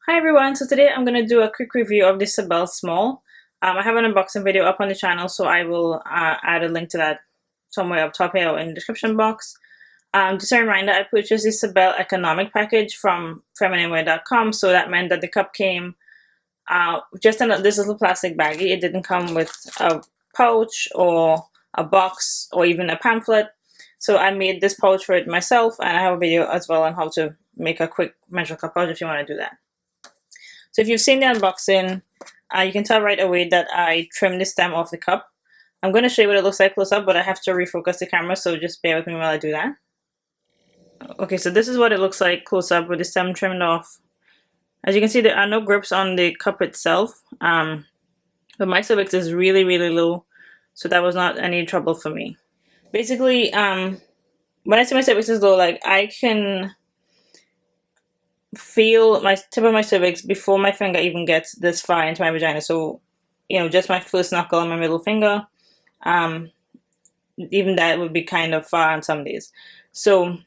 Hi everyone, so today I'm going to do a quick review of the Sabelle Small. I have an unboxing video up on the channel, so I will add a link to that somewhere up top here or in the description box. Just a reminder, I purchased the Sabelle Economic package from feminineware.com, so that meant that the cup came just in this little plastic baggie. It didn't come with a pouch or a box or even a pamphlet. So I made this pouch for it myself, and I have a video as well on how to make a quick menstrual cup pouch if you want to do that. So if you've seen the unboxing, you can tell right away that I trimmed the stem off the cup. I'm going to show you what it looks like close up, but I have to refocus the camera, so just bear with me while I do that. Okay, so this is what it looks like close up with the stem trimmed off. As you can see, there are no grips on the cup itself, but my cervix is really, really low, so that was not any trouble for me. Basically, when I say my cervix is low, like I can feel my tip of my cervix before my finger even gets this far into my vagina. So, you know, just my first knuckle and my middle finger, even that would be kind of far on some days. So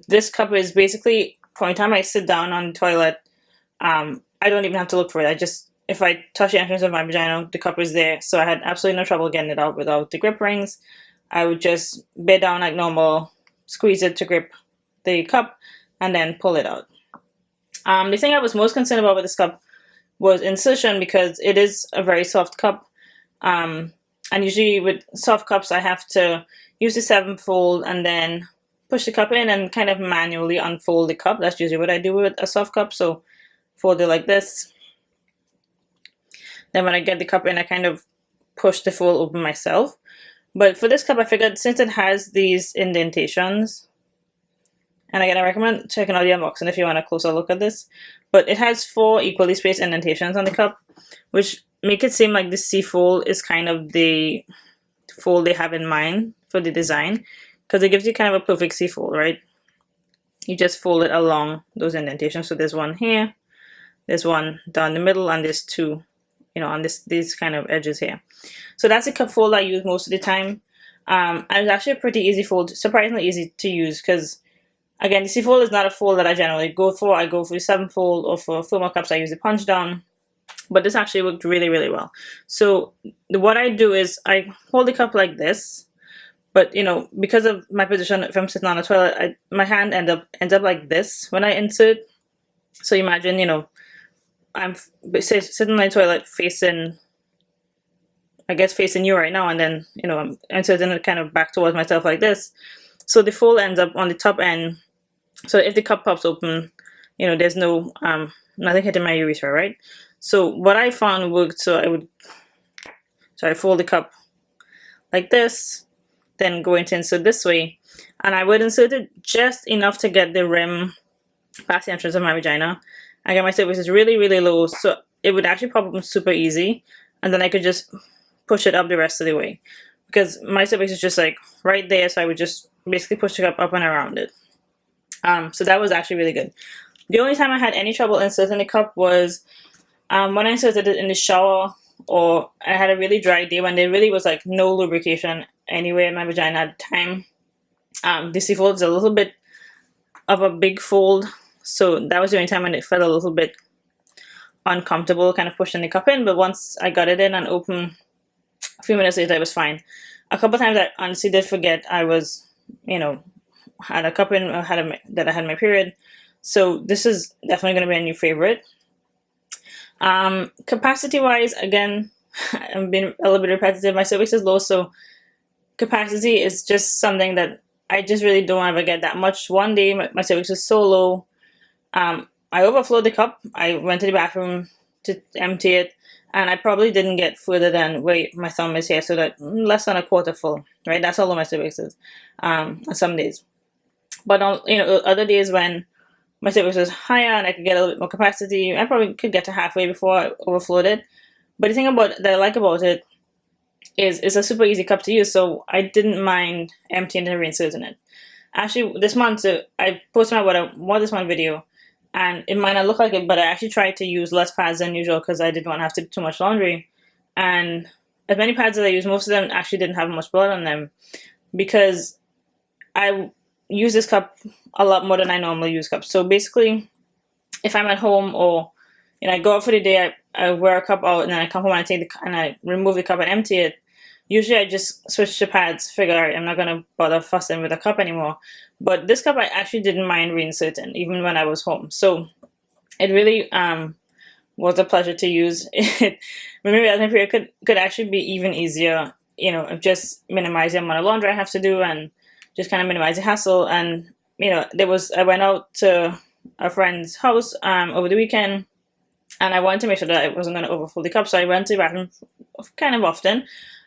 this cup is basically, from the time I sit down on the toilet, I don't even have to look for it. If I touch the entrance of my vagina, the cup is there. So I had absolutely no trouble getting it out without the grip rings. I would just bear down like normal, squeeze it to grip the cup, and then pull it out. The thing I was most concerned about with this cup was insertion, because it is a very soft cup. And usually with soft cups, I have to use the 7-fold and then push the cup in and kind of manually unfold the cup. That's usually what I do with a soft cup. So fold it like this. Then when I get the cup in, I kind of push the fold open myself. But for this cup, I figured since it has these indentations, and again, I recommend checking out the unboxing if you want a closer look at this. But it has 4 equally spaced indentations on the cup, which make it seem like the C-fold is kind of the fold they have in mind for the design, because it gives you kind of a perfect C-fold, right? You just fold it along those indentations. So there's one here, there's one down the middle, and there's 2, you know, on these kind of edges here. So that's the cup fold I use most of the time. And it's actually a pretty easy fold, surprisingly easy to use, because again, the C-fold is not a fold that I generally go for. I go for the 7-fold, or for firmer cups, I use the punch down. But this actually worked really, really well. So what I do is I hold the cup like this. But, you know, because of my position, if I'm sitting on the toilet, my hand ends up like this when I insert. So imagine, you know, I'm sitting on the toilet facing, I guess, facing you right now. And then, you know, I'm inserting it kind of back towards myself like this. So the fold ends up on the top end. So if the cup pops open, you know, there's no nothing hitting my urethra, right? So what I found worked. So I fold the cup like this, then go into insert this way, and I would insert it just enough to get the rim past the entrance of my vagina. Again, my cervix is really, really low, so it would actually pop open super easy, and then I could just push it up the rest of the way, because my cervix is just like right there. So I would just basically push the cup up and around it. So that was actually really good. The only time I had any trouble inserting the cup was when I inserted it in the shower, or I had a really dry day when there really was like no lubrication anywhere in my vagina at the time. The C-fold is a little bit of a big fold, so that was the only time when it felt a little bit uncomfortable kind of pushing the cup in. But once I got it in and open, a few minutes later, it was fine. A couple times I honestly did forget I was, you know, had a cup in, or that I had my period. So this is definitely going to be a new favorite. Capacity wise, again, I'm being a little bit repetitive. My cervix is low, so capacity is just something that I just really don't ever get that much. One day my cervix was so low, I overflowed the cup. I went to the bathroom to empty it, and I probably didn't get further than where my thumb is here, so that less than a quarter full, right? That's how low my cervix is on some days. But on, you know, other days when my cervix was higher and I could get a little bit more capacity, I probably could get to halfway before I overflowed it. But the thing that I like about it is it's a super easy cup to use, so I didn't mind emptying and reinserting it. Actually, this month, I posted my what I want this month video, and it might not look like it, but I actually tried to use less pads than usual because I didn't want to have to do too much laundry. And as many pads as I used, most of them actually didn't have much blood on them, because I use this cup a lot more than I normally use cups. So basically, if I'm at home, or I go out for the day, I wear a cup out, and then I come home and I remove the cup and empty it. Usually I just switch to pads, figure out I'm not gonna bother fussing with a cup anymore. But this cup I actually didn't mind reinserting even when I was home. So it really was a pleasure to use. Maybe that period could actually be even easier, just minimize the amount of laundry I have to do, and just kind of minimize the hassle. And I went out to a friend's house over the weekend, and I wanted to make sure that I wasn't going to overfill the cup, so I went to the bathroom kind of often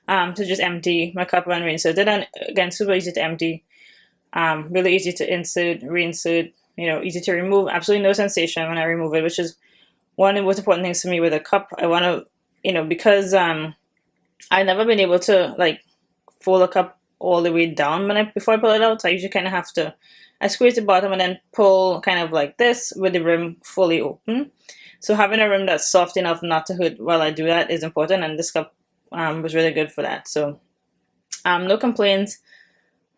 to just empty my cup and reinsert it. And again, super easy to empty, really easy to insert, reinsert, easy to remove. Absolutely no sensation when I remove it, which is one of the most important things to me with a cup. I want to, because I've never been able to like fold a cup all the way down before I pull it out. So I usually kind of have to, I squeeze the bottom and then pull kind of like this with the rim fully open. So having a rim that's soft enough not to hurt while I do that is important, and this cup was really good for that. So no complaints.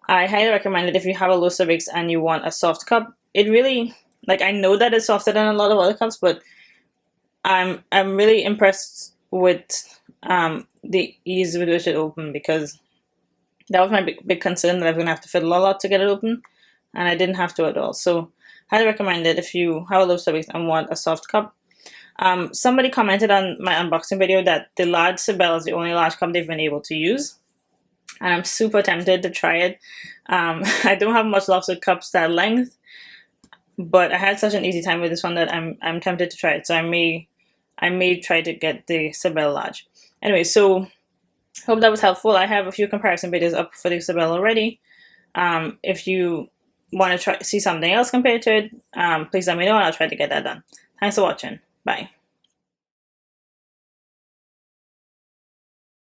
I highly recommend it if you have a low cervix and you want a soft cup. It really, like, I know that it's softer than a lot of other cups, but I'm really impressed with the ease with which it opened, because that was my big concern, that I was going to have to fiddle a lot to get it open, and I didn't have to at all. So highly recommend it if you have a low cervix and want a soft cup. Somebody commented on my unboxing video that the large Sibel is the only large cup they've been able to use, and I'm super tempted to try it. I don't have much luck with cups that length, but I had such an easy time with this one that I'm tempted to try it. So I may try to get the Sibel large. Anyway, so hope that was helpful. I have a few comparison videos up for the Sibel already. If you want to see something else compared to it, please let me know and I'll try to get that done. Thanks for watching. Bye.